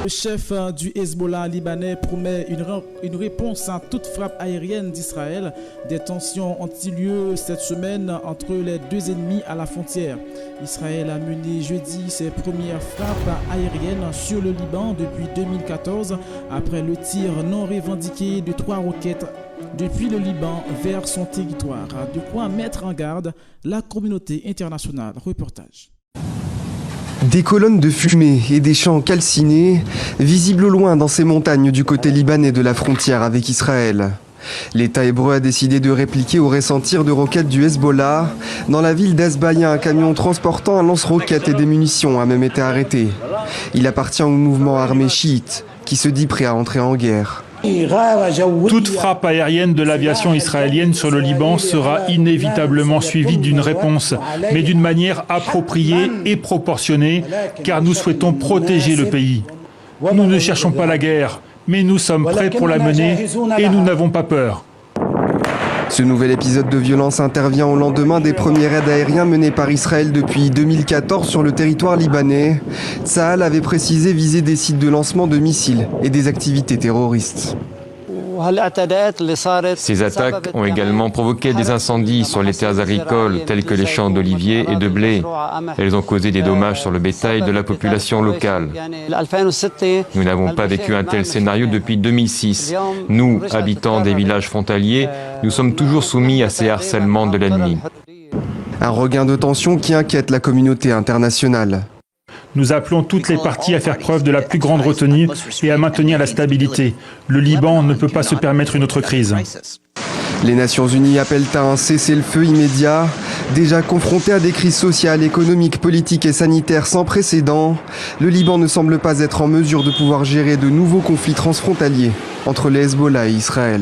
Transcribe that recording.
Le chef du Hezbollah libanais promet une réponse à toute frappe aérienne d'Israël. Des tensions ont eu lieu cette semaine entre les deux ennemis à la frontière. Israël a mené jeudi ses premières frappes aériennes sur le Liban depuis 2014 après le tir non revendiqué de 3 roquettes depuis le Liban vers son territoire. De quoi mettre en garde la communauté internationale. Reportage. Des colonnes de fumée et des champs calcinés, visibles au loin dans ces montagnes du côté libanais de la frontière avec Israël. L'État hébreu a décidé de répliquer au récent tir de roquettes du Hezbollah. Dans la ville d'Azbaïa, un camion transportant un lance-roquettes et des munitions a même été arrêté. Il appartient au mouvement armé chiite, qui se dit prêt à entrer en guerre. Toute frappe aérienne de l'aviation israélienne sur le Liban sera inévitablement suivie d'une réponse, mais d'une manière appropriée et proportionnée, car nous souhaitons protéger le pays. Nous ne cherchons pas la guerre, mais nous sommes prêts pour la mener et nous n'avons pas peur. Ce nouvel épisode de violence intervient au lendemain des premiers raids aériens menés par Israël depuis 2014 sur le territoire libanais. Tsahal avait précisé viser des sites de lancement de missiles et des activités terroristes. Ces attaques ont également provoqué des incendies sur les terres agricoles telles que les champs d'oliviers et de blé. Elles ont causé des dommages sur le bétail de la population locale. Nous n'avons pas vécu un tel scénario depuis 2006. Nous, habitants des villages frontaliers, nous sommes toujours soumis à ces harcèlements de l'ennemi. Un regain de tension qui inquiète la communauté internationale. Nous appelons toutes les parties à faire preuve de la plus grande retenue et à maintenir la stabilité. Le Liban ne peut pas se permettre une autre crise. Les Nations Unies appellent à un cessez-le-feu immédiat. Déjà confronté à des crises sociales, économiques, politiques et sanitaires sans précédent, le Liban ne semble pas être en mesure de pouvoir gérer de nouveaux conflits transfrontaliers entre les Hezbollah et Israël.